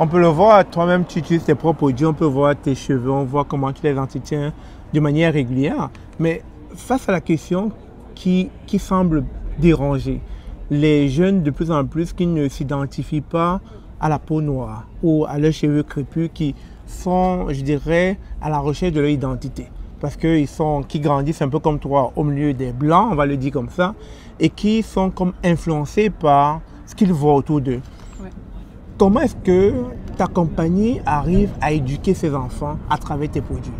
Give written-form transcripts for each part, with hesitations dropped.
On peut le voir, toi-même tu utilises tes propres produits, on peut voir tes cheveux, on voit comment tu les entretiens de manière régulière. Mais face à la question qui semble déranger les jeunes de plus en plus qui ne s'identifient pas à la peau noire ou à leurs cheveux crépus, qui sont, je dirais, à la recherche de leur identité. Parce qui grandissent un peu comme toi au milieu des blancs, on va le dire comme ça, et qui sont comme influencés par ce qu'ils voient autour d'eux. Oui. Comment est-ce que ta compagnie arrive à éduquer ses enfants à travers tes produits?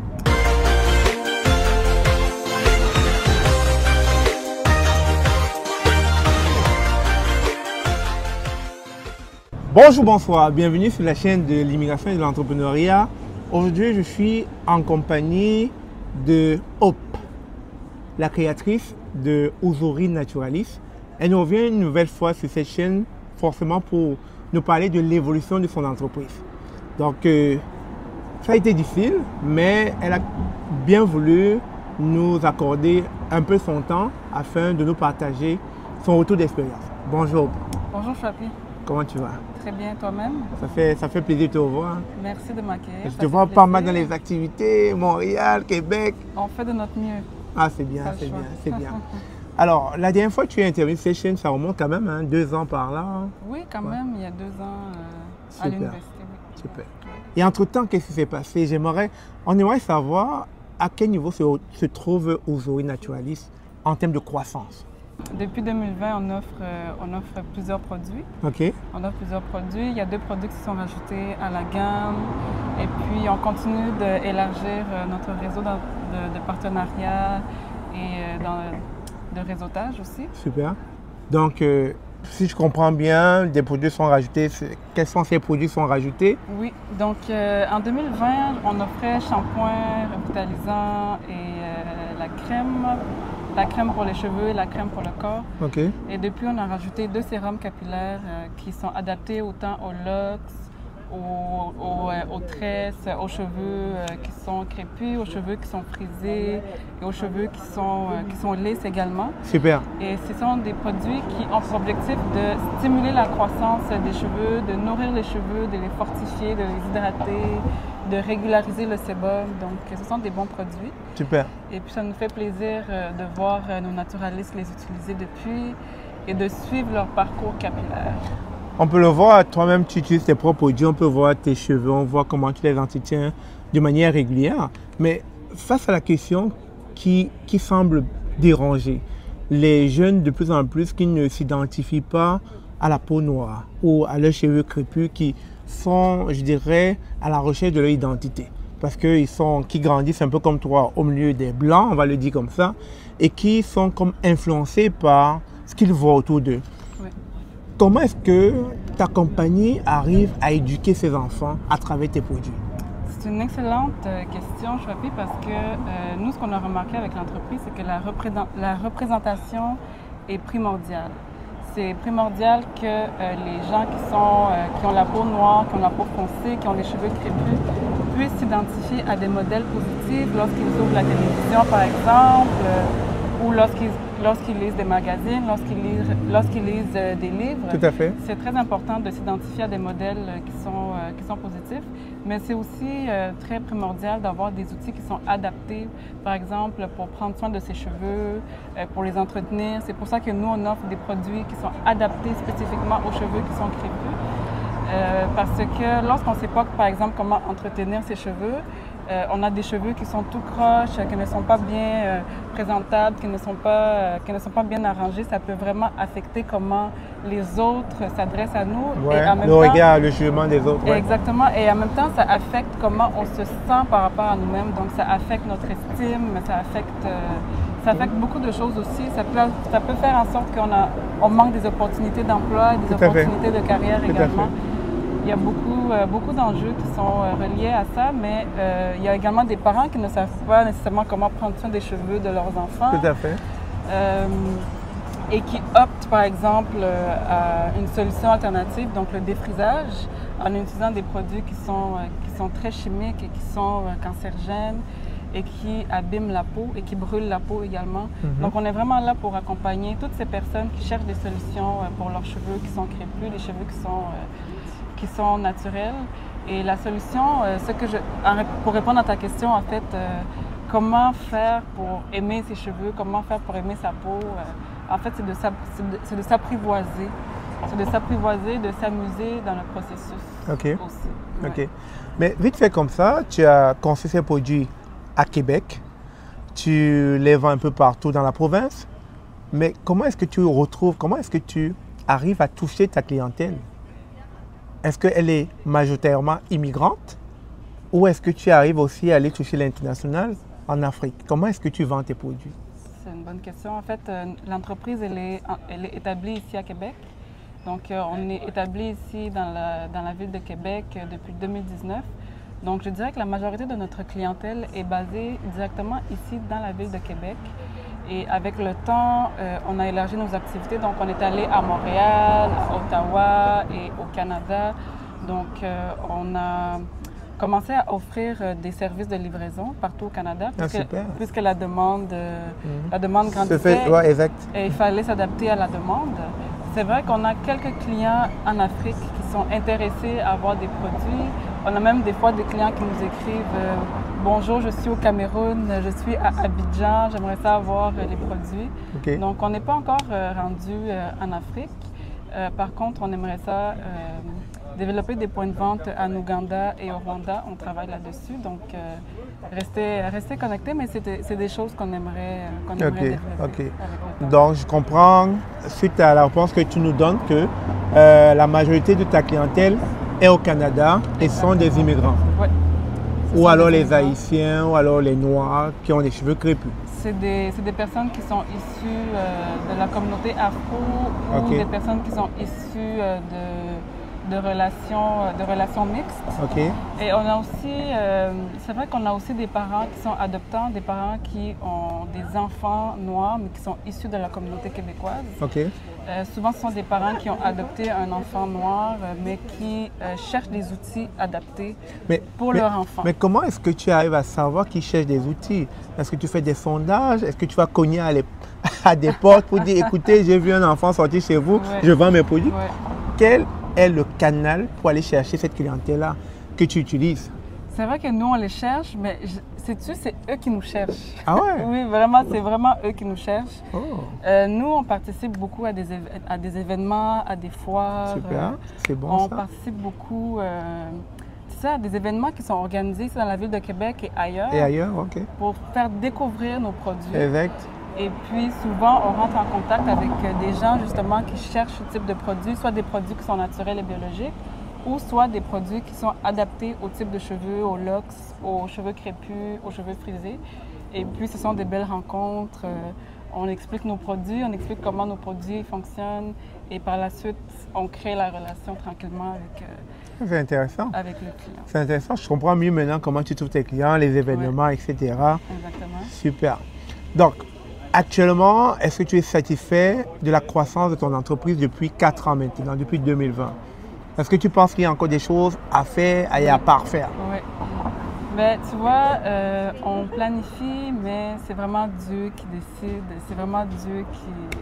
Bonjour, bonsoir, bienvenue sur la chaîne de l'immigration et de l'entrepreneuriat. Aujourd'hui, je suis en compagnie de Hope, la créatrice de Uzuri Naturalis. Elle nous revient une nouvelle fois sur cette chaîne, forcément pour nous parler de l'évolution de son entreprise. Donc, ça a été difficile, mais elle a bien voulu nous accorder un peu son temps afin de nous partager son retour d'expérience. Bonjour. Bonjour Chapi. Comment tu vas? Très bien, toi-même? Ça fait plaisir de te revoir. Merci de m'accueillir. Je te vois pas mal dans les activités, Montréal, Québec. On fait de notre mieux. Ah, c'est bien, c'est bien, c'est bien. Alors, la dernière fois que tu as intervenu sur cette chaîne, ça remonte quand même, hein, 2 ans par là. Oui, quand même, il y a 2 ans à l'université. Oui. Super. Et entre-temps, qu'est-ce qui s'est passé? On aimerait savoir à quel niveau se trouve Uzuri Naturalis en termes de croissance. Depuis 2020, on offre plusieurs produits. OK. On offre plusieurs produits. Il y a 2 produits qui sont rajoutés à la gamme. Et puis, on continue d'élargir notre réseau de partenariats et de réseautage aussi. Super. Donc, si je comprends bien, des produits sont rajoutés. Quels sont ces produits sont rajoutés? Oui. Donc, en 2020, on offrait shampoing revitalisant et la crème pour les cheveux et la crème pour le corps. OK. Et depuis, on a rajouté 2 sérums capillaires qui sont adaptés autant aux locks, aux tresses, aux cheveux qui sont crépus, aux cheveux qui sont frisés et aux cheveux qui sont lisses également. Super. Et ce sont des produits qui ont pour objectif de stimuler la croissance des cheveux, de nourrir les cheveux, de les fortifier, de les hydrater, de régulariser le sébum. Donc, ce sont des bons produits. Super. Et puis, ça nous fait plaisir de voir nos naturalistes les utiliser depuis et de suivre leur parcours capillaire. On peut le voir, toi-même tu utilises tes propres produits, on peut voir tes cheveux, on voit comment tu les entretiens de manière régulière. Mais face à la question qui semble déranger les jeunes de plus en plus qui ne s'identifient pas à la peau noire ou à leurs cheveux crépus, qui sont, je dirais, à la recherche de leur identité. Parce qui grandissent un peu comme toi au milieu des blancs, on va le dire comme ça, et qui sont comme influencés par ce qu'ils voient autour d'eux. Oui. Comment est-ce que ta compagnie arrive à éduquer ses enfants à travers tes produits? C'est une excellente question, Chouapi, parce que nous, ce qu'on a remarqué avec l'entreprise, c'est que la représentation est primordiale. C'est primordial que les gens qui ont la peau noire, qui ont la peau foncée, qui ont les cheveux crépus, puissent s'identifier à des modèles positifs lorsqu'ils ouvrent la télévision, par exemple, ou lorsqu'ils lisent des magazines, lorsqu'ils lisent des livres. Tout à fait. C'est très important de s'identifier à des modèles qui sont positifs, mais c'est aussi très primordial d'avoir des outils qui sont adaptés, par exemple, pour prendre soin de ses cheveux, pour les entretenir. C'est pour ça que nous, on offre des produits qui sont adaptés spécifiquement aux cheveux qui sont crépus. Parce que lorsqu'on ne sait pas, par exemple, comment entretenir ses cheveux, on a des cheveux qui sont tout croches, qui ne sont pas bien présentables, qui ne sont pas bien arrangés. Ça peut vraiment affecter comment les autres s'adressent à nous. Ouais, et en même le temps, regard, le jugement des autres. Ouais. Exactement. Et en même temps, ça affecte comment on se sent par rapport à nous-mêmes. Donc, ça affecte notre estime, ça affecte beaucoup de choses aussi. Ça peut faire en sorte qu'on manque des opportunités d'emploi, des opportunités de carrière également. Il y a beaucoup d'enjeux qui sont reliés à ça, mais il y a également des parents qui ne savent pas nécessairement comment prendre soin des cheveux de leurs enfants. Tout à fait. Et qui optent, par exemple, à une solution alternative, donc le défrisage, en utilisant des produits qui sont très chimiques et qui sont cancérigènes et qui abîment la peau et qui brûlent la peau également. Donc, on est vraiment là pour accompagner toutes ces personnes qui cherchent des solutions pour leurs cheveux qui sont crépus, les cheveux qui qui sont naturels. Et la solution, pour répondre à ta question, en fait, comment faire pour aimer ses cheveux, comment faire pour aimer sa peau, en fait, c'est de s'apprivoiser. C'est de s'apprivoiser, de s'amuser dans le processus aussi. OK. Ouais. Mais vite fait comme ça, tu as conçu ces produits à Québec, tu les vends un peu partout dans la province, mais comment est-ce que tu arrives à toucher ta clientèle? Est-ce qu'elle est majoritairement immigrante ou est-ce que tu arrives aussi à aller toucher l'international en Afrique? Comment est-ce que tu vends tes produits? C'est une bonne question. En fait, l'entreprise, elle est établie ici à Québec. Donc, on est établi ici dans la ville de Québec depuis 2019. Donc, je dirais que la majorité de notre clientèle est basée directement ici dans la ville de Québec. Et avec le temps, on a élargi nos activités. Donc, on est allé à Montréal, à Ottawa et au Canada. Donc, on a commencé à offrir des services de livraison partout au Canada, puisque la demande grandissait. Ouais, exact. Et il fallait s'adapter à la demande. C'est vrai qu'on a quelques clients en Afrique qui sont intéressés à avoir des produits. On a même des fois des clients qui nous écrivent « Bonjour, je suis au Cameroun, je suis à Abidjan, j'aimerais ça avoir les produits. Okay. » Donc, on n'est pas encore rendu en Afrique. Par contre, on aimerait ça développer des points de vente en Ouganda et au Rwanda. On travaille là-dessus. Donc, rester connecté, mais c'est des choses qu'on aimerait développer. OK. Donc, je comprends, suite à la réponse que tu nous donnes, que la majorité de ta clientèle est au Canada et sont des immigrants. Oui. Ou alors les Haïtiens, ou alors les Noirs qui ont des cheveux crépus. C'est des personnes qui sont issues de la communauté afro ou des personnes qui sont issues de relations mixtes. Et on a aussi, c'est vrai qu'on a aussi des parents qui sont adoptants, des parents qui ont des enfants noirs mais qui sont issus de la communauté québécoise. Souvent, ce sont des parents qui ont adopté un enfant noir mais qui cherchent des outils adaptés pour leur enfant. Mais comment est-ce que tu arrives à savoir qu'ils cherchent des outils? Est-ce que tu fais des sondages? Est-ce que tu vas cogner à des portes pour dire, écoutez, j'ai vu un enfant sortir chez vous, je vends mes produits? Quel est le canal pour aller chercher cette clientèle-là que tu utilises? C'est vrai que nous, on les cherche, mais sais-tu, c'est eux qui nous cherchent. Ah ouais? Oui, vraiment, c'est vraiment eux qui nous cherchent. Oh. Nous, on participe beaucoup à des événements, à des foires. Super, c'est bon on participe beaucoup à des événements qui sont organisés ici dans la ville de Québec et ailleurs. Et ailleurs, OK. Pour faire découvrir nos produits. Exact. Et puis, souvent, on rentre en contact avec des gens, justement, qui cherchent ce type de produits, soit des produits qui sont naturels et biologiques, ou soit des produits qui sont adaptés au type de cheveux, aux locks, aux cheveux crépus, aux cheveux frisés. Et puis, ce sont des belles rencontres. On explique nos produits, on explique comment nos produits fonctionnent. Et par la suite, on crée la relation tranquillement c'est intéressant. Avec le client. C'est intéressant. Je comprends mieux maintenant comment tu trouves tes clients, les événements, etc. Exactement. Super. Donc, actuellement, est-ce que tu es satisfait de la croissance de ton entreprise depuis 4 ans maintenant, depuis 2020? Est-ce que tu penses qu'il y a encore des choses à faire et à parfaire? Oui. Ben, tu vois, on planifie, mais c'est vraiment Dieu qui décide. C'est vraiment Dieu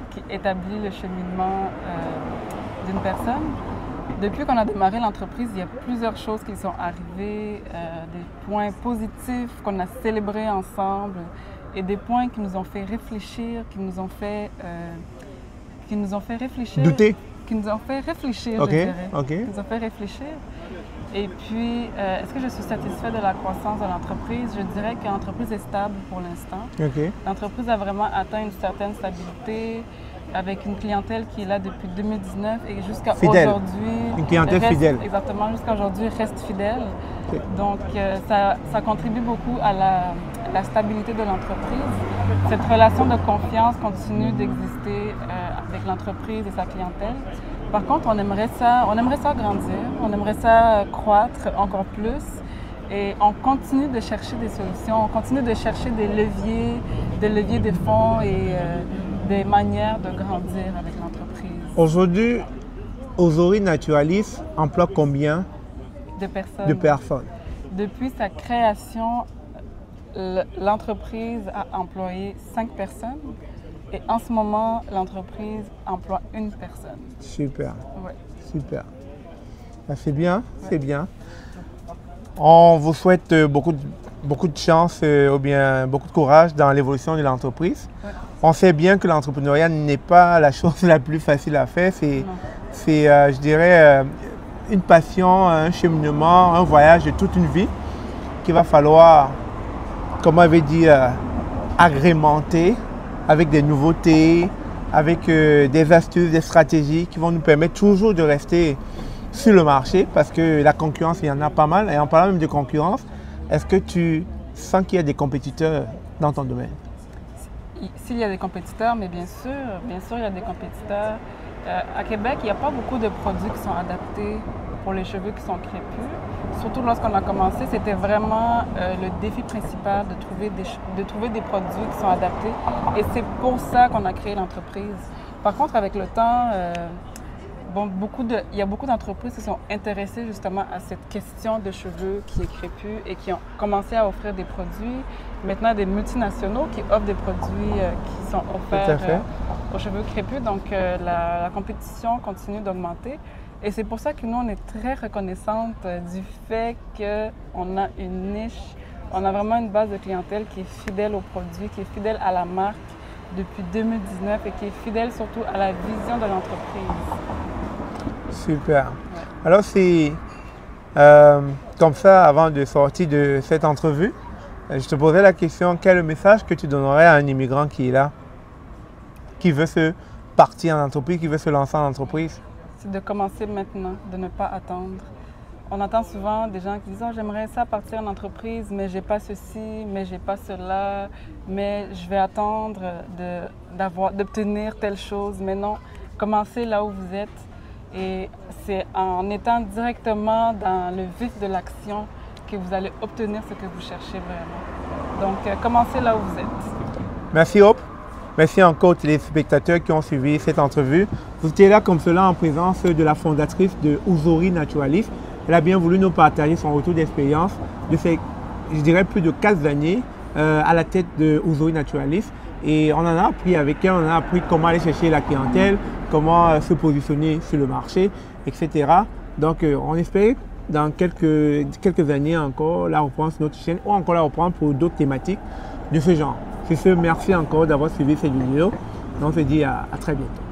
qui établit le cheminement d'une personne. Depuis qu'on a démarré l'entreprise, il y a plusieurs choses qui sont arrivées, des points positifs qu'on a célébrés ensemble et des points qui nous ont fait réfléchir, qui nous ont fait réfléchir. Douter? Qui nous ont fait réfléchir, je dirais. Qui nous ont fait réfléchir. Et puis, est-ce que je suis satisfaite de la croissance de l'entreprise? Je dirais que l'entreprise est stable pour l'instant. L'entreprise a vraiment atteint une certaine stabilité avec une clientèle qui est là depuis 2019 et jusqu'à aujourd'hui. Une clientèle fidèle. Exactement, jusqu'à aujourd'hui reste fidèle. Donc, ça contribue beaucoup à la stabilité de l'entreprise. Cette relation de confiance continue d'exister avec l'entreprise et sa clientèle. Par contre, on aimerait ça grandir, on aimerait ça croître encore plus et on continue de chercher des solutions, on continue de chercher des leviers de fonds et des manières de grandir avec l'entreprise. Aujourd'hui, Ozori Naturalist emploie combien de personnes? Depuis sa création, l'entreprise a employé 5 personnes. Et en ce moment, l'entreprise emploie 1 personne. Super. Ouais. Super. Ben, c'est bien, c'est bien. On vous souhaite beaucoup de chance ou bien beaucoup de courage dans l'évolution de l'entreprise. Ouais. On sait bien que l'entrepreneuriat n'est pas la chose la plus facile à faire. C'est, je dirais, une passion, un cheminement, un voyage de toute une vie qu'il va falloir, comme on avait dit, agrémenter avec des nouveautés, avec des astuces, des stratégies qui vont nous permettre toujours de rester sur le marché parce que la concurrence, il y en a pas mal. Et en parlant même de concurrence, est-ce que tu sens qu'il y a des compétiteurs dans ton domaine? S'il y a des compétiteurs, mais bien sûr, il y a des compétiteurs. À Québec, il n'y a pas beaucoup de produits qui sont adaptés pour les cheveux qui sont crépus. Surtout lorsqu'on a commencé, c'était vraiment le défi principal de trouver des produits qui sont adaptés. Et c'est pour ça qu'on a créé l'entreprise. Par contre, avec le temps, il y a beaucoup d'entreprises qui sont intéressées justement à cette question de cheveux qui est crépus et qui ont commencé à offrir des produits. Maintenant, des multinationaux qui offrent des produits qui sont offerts aux cheveux crépus. Donc, la compétition continue d'augmenter. Et c'est pour ça que nous, on est très reconnaissante du fait qu'on a une niche, on a vraiment une base de clientèle qui est fidèle aux produits, qui est fidèle à la marque depuis 2019 et qui est fidèle surtout à la vision de l'entreprise. Super. Ouais. Alors, c'est comme ça, avant de sortir de cette entrevue, je te posais la question, quel est le message que tu donnerais à un immigrant qui est là, qui veut se partir en entreprise, qui veut se lancer en entreprise? C'est de commencer maintenant, de ne pas attendre. On entend souvent des gens qui disent « Oh, j'aimerais ça partir en entreprise, mais j'ai pas ceci, mais j'ai pas cela, mais je vais attendre d'obtenir telle chose. » Mais non, commencez là où vous êtes. Et c'est en étant directement dans le vif de l'action que vous allez obtenir ce que vous cherchez vraiment. Donc, commencez là où vous êtes. Merci Hope. Merci encore aux téléspectateurs qui ont suivi cette entrevue. Vous étiez là comme cela en présence de la fondatrice de Uzuri Naturalist. Elle a bien voulu nous partager son retour d'expérience de ces, je dirais, plus de 4 années à la tête de Uzuri Naturalist. Et on en a appris avec elle, on a appris comment aller chercher la clientèle, comment se positionner sur le marché, etc. Donc, on espère dans quelques années encore la reprendre sur notre chaîne ou encore la reprendre pour d'autres thématiques de ce genre. Sur ce, merci encore d'avoir suivi cette vidéo. On se dit à très bientôt.